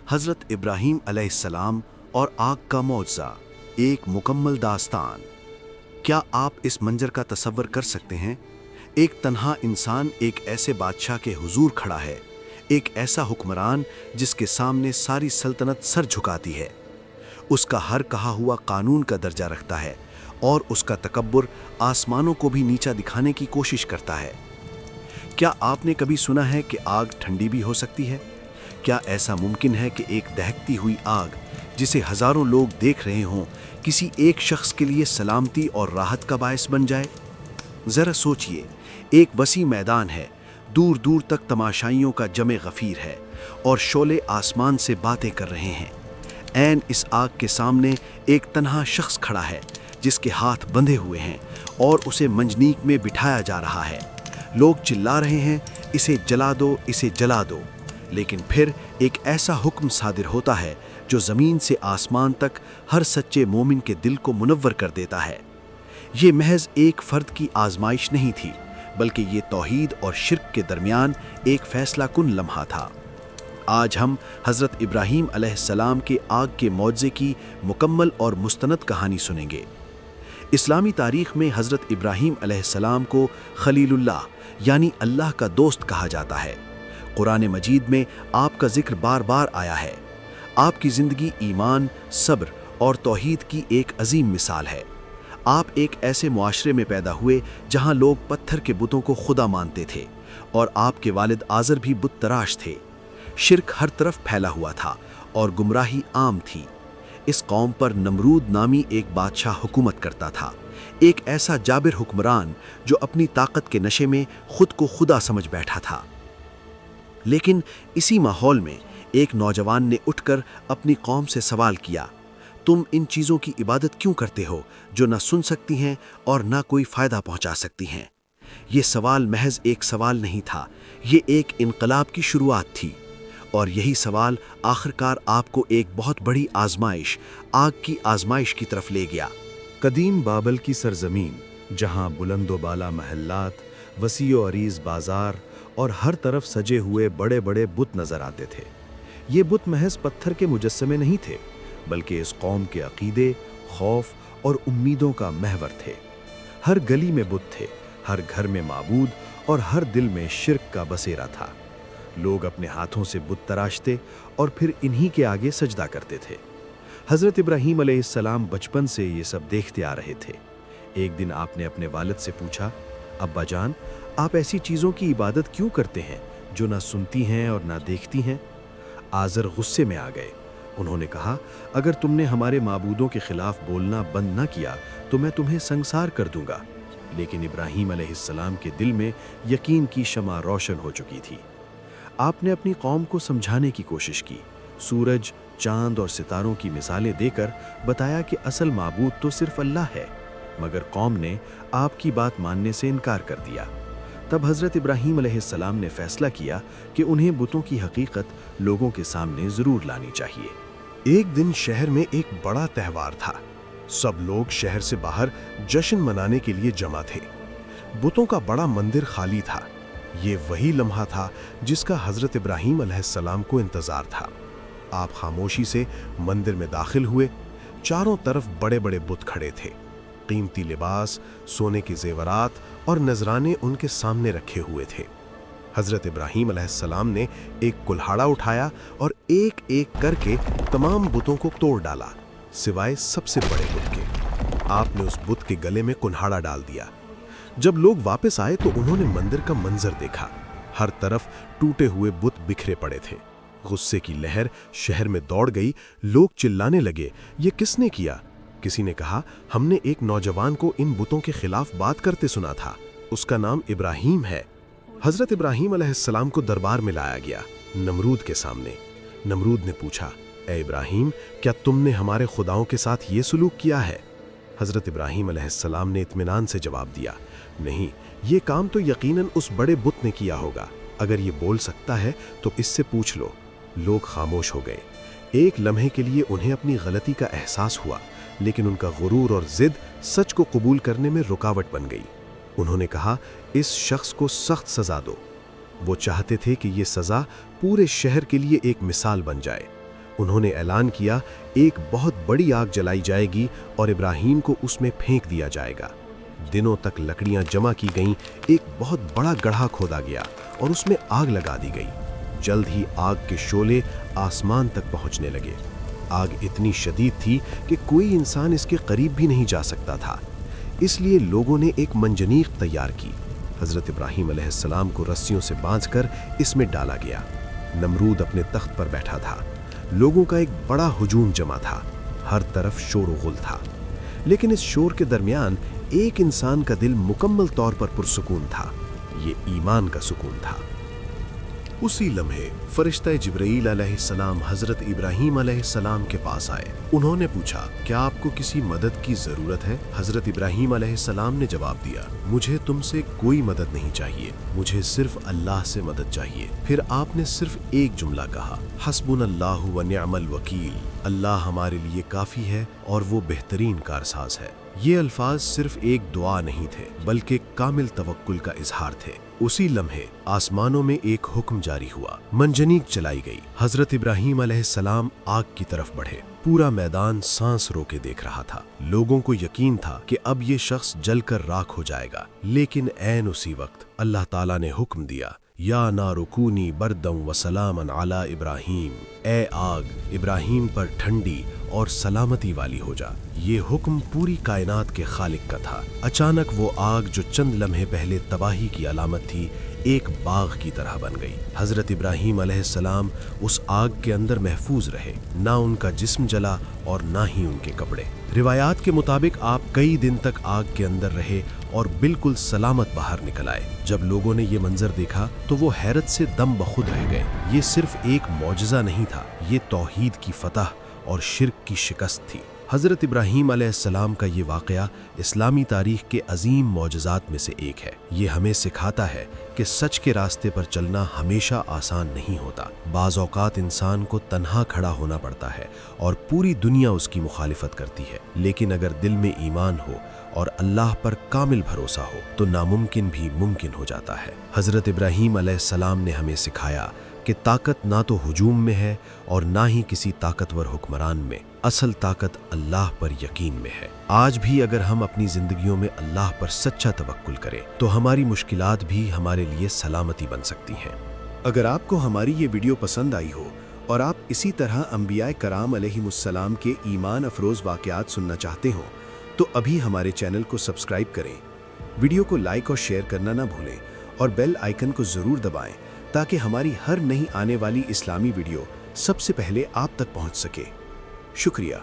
حضرت ابراہیم علیہ السلام اور آگ کا معجزہ، ایک مکمل داستان۔ کیا آپ اس منظر کا تصور کر سکتے ہیں؟ ایک تنہا انسان ایک ایسے بادشاہ کے حضور کھڑا ہے، ایک ایسا حکمران جس کے سامنے ساری سلطنت سر جھکاتی ہے۔ اس کا ہر کہا ہوا قانون کا درجہ رکھتا ہے اور اس کا تکبر آسمانوں کو بھی نیچا دکھانے کی کوشش کرتا ہے۔ کیا آپ نے کبھی سنا ہے کہ آگ ٹھنڈی بھی ہو سکتی ہے؟ کیا ایسا ممکن ہے کہ ایک دہکتی ہوئی آگ جسے ہزاروں لوگ دیکھ رہے ہوں، کسی ایک شخص کے لیے سلامتی اور راحت کا باعث بن جائے؟ ذرا سوچئے، ایک وسیع میدان ہے، دور دور تک تماشائیوں کا جمع غفیر ہے اور شعلے آسمان سے باتیں کر رہے ہیں۔ عین اس آگ کے سامنے ایک تنہا شخص کھڑا ہے جس کے ہاتھ بندھے ہوئے ہیں اور اسے منجنیق میں بٹھایا جا رہا ہے۔ لوگ چلا رہے ہیں، اسے جلا دو، اسے جلا دو، لیکن پھر ایک ایسا حکم صادر ہوتا ہے جو زمین سے آسمان تک ہر سچے مومن کے دل کو منور کر دیتا ہے۔ یہ محض ایک فرد کی آزمائش نہیں تھی، بلکہ یہ توحید اور شرک کے درمیان ایک فیصلہ کن لمحہ تھا۔ آج ہم حضرت ابراہیم علیہ السلام کے آگ کے معجزے کی مکمل اور مستند کہانی سنیں گے۔ اسلامی تاریخ میں حضرت ابراہیم علیہ السلام کو خلیل اللہ یعنی اللہ کا دوست کہا جاتا ہے۔ قرآن مجید میں آپ کا ذکر بار بار آیا ہے۔ آپ کی زندگی ایمان، صبر اور توحید کی ایک عظیم مثال ہے۔ آپ ایک ایسے معاشرے میں پیدا ہوئے جہاں لوگ پتھر کے بتوں کو خدا مانتے تھے اور آپ کے والد آزر بھی بت تراش تھے۔ شرک ہر طرف پھیلا ہوا تھا اور گمراہی عام تھی۔ اس قوم پر نمرود نامی ایک بادشاہ حکومت کرتا تھا، ایک ایسا جابر حکمران جو اپنی طاقت کے نشے میں خود کو خدا سمجھ بیٹھا تھا۔ لیکن اسی ماحول میں ایک نوجوان نے اٹھ کر اپنی قوم سے سوال کیا، تم ان چیزوں کی عبادت کیوں کرتے ہو جو نہ سن سکتی ہیں اور نہ کوئی فائدہ پہنچا سکتی ہیں؟ یہ سوال محض ایک سوال نہیں تھا، یہ ایک انقلاب کی شروعات تھی، اور یہی سوال آخرکار آپ کو ایک بہت بڑی آزمائش، آگ کی آزمائش کی طرف لے گیا۔ قدیم بابل کی سرزمین، جہاں بلند و بالا محلات، وسیع و عریض بازار اور ہر طرف سجے ہوئے بڑے بڑے بت نظر آتے تھے۔ یہ بت محض پتھر کے مجسمے نہیں تھے، بلکہ اس قوم کے عقیدے، خوف اور امیدوں کا محور تھے۔ ہر گلی میں بت تھے، ہر گھر میں معبود اور ہر دل میں شرک کا بسیرا تھا۔ لوگ اپنے ہاتھوں سے بت تراشتے اور پھر انہی کے آگے سجدہ کرتے تھے۔ حضرت ابراہیم علیہ السلام بچپن سے یہ سب دیکھتے آ رہے تھے۔ ایک دن آپ نے اپنے والد سے پوچھا، ابا جان، آپ ایسی چیزوں کی عبادت کیوں کرتے ہیں جو نہ سنتی ہیں اور نہ دیکھتی ہیں؟ آزر غصے میں آ گئے۔ انہوں نے کہا، اگر تم نے ہمارے معبودوں کے خلاف بولنا بند نہ کیا تو میں تمہیں سنگسار کر دوں گا۔ لیکن ابراہیم علیہ السلام کے دل میں یقین کی شمع روشن ہو چکی تھی۔ آپ نے اپنی قوم کو سمجھانے کی کوشش کی، سورج، چاند اور ستاروں کی مثالیں دے کر بتایا کہ اصل معبود تو صرف اللہ ہے، مگر قوم نے آپ کی بات ماننے سے انکار کر دیا۔ تب حضرت ابراہیم علیہ السلام نے فیصلہ کیا کہ انہیں بتوں کی حقیقت لوگوں کے سامنے ضرور لانی چاہیے۔ ایک دن شہر میں ایک بڑا تہوار تھا۔ سب لوگ شہر سے باہر جشن منانے کے لیے جمع تھے۔ بتوں کا بڑا مندر خالی تھا۔ یہ وہی لمحہ تھا جس کا حضرت ابراہیم علیہ السلام کو انتظار تھا۔ آپ خاموشی سے مندر میں داخل ہوئے۔ چاروں طرف بڑے بڑے بت کھڑے تھے۔ قیمتی لباس، سونے کے زیورات اور نذرانے ان کے سامنے رکھے ہوئے تھے۔ حضرت ابراہیم علیہ السلام نے ایک کلہاڑا اٹھایا اور ایک ایک کر کے تمام بتوں کو توڑ ڈالا، سوائے سب سے بڑے بت کے۔ آپ نے اس بت کے گلے میں کلہاڑا ڈال دیا۔ جب لوگ واپس آئے تو انہوں نے مندر کا منظر دیکھا۔ ہر طرف ٹوٹے ہوئے بت بکھرے پڑے تھے۔ غصے کی لہر شہر میں دوڑ گئی۔ لوگ چلانے لگے، یہ کس نے کیا؟ کسی نے کہا، ہم نے ایک نوجوان کو ان بتوں کے خلاف بات کرتے سنا تھا، اس کا نام ابراہیم ہے۔ حضرت ابراہیم علیہ السلام کو دربار میں لایا گیا، نمرود کے سامنے۔ نمرود نے پوچھا، اے ابراہیم، کیا تم نے ہمارے خداؤں کے ساتھ یہ سلوک کیا ہے؟ حضرت ابراہیم علیہ السلام نے اطمینان سے جواب دیا، نہیں، یہ کام تو یقیناً اس بڑے بت نے کیا ہوگا۔ اگر یہ بول سکتا ہے تو اس سے پوچھ لو۔ لوگ خاموش ہو گئے۔ ایک لمحے کے لیے انہیں اپنی غلطی کا احساس ہوا، لیکن ان کا غرور اور ضد سچ کو قبول کرنے میں رکاوٹ بن گئی۔ انہوں نے کہا، اس شخص کو سخت سزا دو۔ وہ چاہتے تھے کہ یہ سزا پورے شہر کے لیے ایک مثال بن جائے۔ انہوں نے اعلان کیا ایک بہت بڑی آگ جلائی جائے گی اور ابراہیم کو اس میں پھینک دیا جائے گا۔ دنوں تک لکڑیاں جمع کی گئیں، ایک بہت بڑا گڑھا کھودا گیا اور اس میں آگ لگا دی گئی۔ جلد ہی آگ کے شعلے آسمان تک پہنچنے لگے۔ آگ اتنی شدید تھی کہ کوئی انسان اس کے قریب بھی نہیں جا سکتا تھا، اس لیے لوگوں نے ایک منجنیق تیار کی۔ حضرت ابراہیم علیہ السلام کو رسیوں سے باندھ کر اس میں ڈالا گیا۔ نمرود اپنے تخت پر بیٹھا تھا۔ لوگوں کا ایک بڑا ہجوم جمع تھا، ہر طرف شور و غل تھا، لیکن اس شور کے درمیان ایک انسان کا دل مکمل طور پر پرسکون تھا۔ یہ ایمان کا سکون تھا۔ اسی لمحے فرشتہ جبرائیل علیہ السلام حضرت ابراہیم علیہ السلام کے پاس آئے۔ انہوں نے پوچھا، کیا آپ کو کسی مدد کی ضرورت ہے؟ حضرت ابراہیم علیہ السلام نے جواب دیا، مجھے تم سے کوئی مدد نہیں چاہیے، مجھے صرف اللہ سے مدد چاہیے۔ پھر آپ نے صرف ایک جملہ کہا، حسبنا اللہ و نعم الوکیل، اللہ ہمارے لیے کافی ہے اور وہ بہترین کارساز ہے۔ یہ الفاظ صرف ایک دعا نہیں تھے بلکہ کامل توکل کا اظہار تھے۔ اسی لمحے آسمانوں میں ایک حکم جاری ہوا، منجنیق چلائی گئی۔ حضرت ابراہیم علیہ السلام آگ کی طرف بڑھے۔ پورا میدان سانس روکے دیکھ رہا تھا۔ لوگوں کو یقین تھا کہ اب یہ شخص جل کر راکھ ہو جائے گا، لیکن عین اسی وقت اللہ تعالیٰ نے حکم دیا، یا نار کونی بردم و سلاما علی ابراہیم، اے آگ ابراہیم پر ٹھنڈی اور سلامتی والی ہو جا۔ یہ حکم پوری کائنات کے خالق کا تھا۔ اچانک وہ آگ جو چند لمحے پہلے تباہی کی علامت تھی، ایک باغ کی طرح بن گئی۔ حضرت ابراہیم علیہ السلام اس آگ کے اندر محفوظ رہے، نہ ان کا جسم جلا اور نہ ہی ان کے کپڑے۔ روایات کے مطابق آپ کئی دن تک آگ کے اندر رہے اور بالکل سلامت باہر نکل آئے۔ جب لوگوں نے یہ منظر دیکھا تو وہ حیرت سے دم بخود رہ گئے۔ یہ صرف ایک معجزہ نہیں تھا، یہ توحید کی فتح اور شرک کی شکست تھی۔ حضرت ابراہیم علیہ السلام کا یہ واقعہ اسلامی تاریخ کے عظیم معجزات میں سے ایک ہے۔ یہ ہمیں سکھاتا ہے کہ سچ کے راستے پر چلنا ہمیشہ آسان نہیں ہوتا۔ بعض اوقات انسان کو تنہا کھڑا ہونا پڑتا ہے اور پوری دنیا اس کی مخالفت کرتی ہے، لیکن اگر دل میں ایمان ہو اور اللہ پر کامل بھروسہ ہو تو ناممکن بھی ممکن ہو جاتا ہے۔ حضرت ابراہیم علیہ السلام نے ہمیں سکھایا کہ طاقت نہ تو ہجوم میں ہے اور نہ ہی کسی طاقتور حکمران میں، اصل طاقت اللہ پر یقین میں ہے۔ آج بھی اگر ہم اپنی زندگیوں میں اللہ پر سچا توکل کریں تو ہماری مشکلات بھی ہمارے لیے سلامتی بن سکتی ہیں۔ اگر آپ کو ہماری یہ ویڈیو پسند آئی ہو اور آپ اسی طرح انبیاء کرام علیہم السلام کے ایمان افروز واقعات سننا چاہتے ہوں تو ابھی ہمارے چینل کو سبسکرائب کریں، ویڈیو کو لائک اور شیئر کرنا نہ بھولیں اور بیل آئیکن کو ضرور دبائیں تاکہ ہماری ہر نئی آنے والی اسلامی ویڈیو سب سے پہلے آپ تک پہنچ سکے۔ شکریہ۔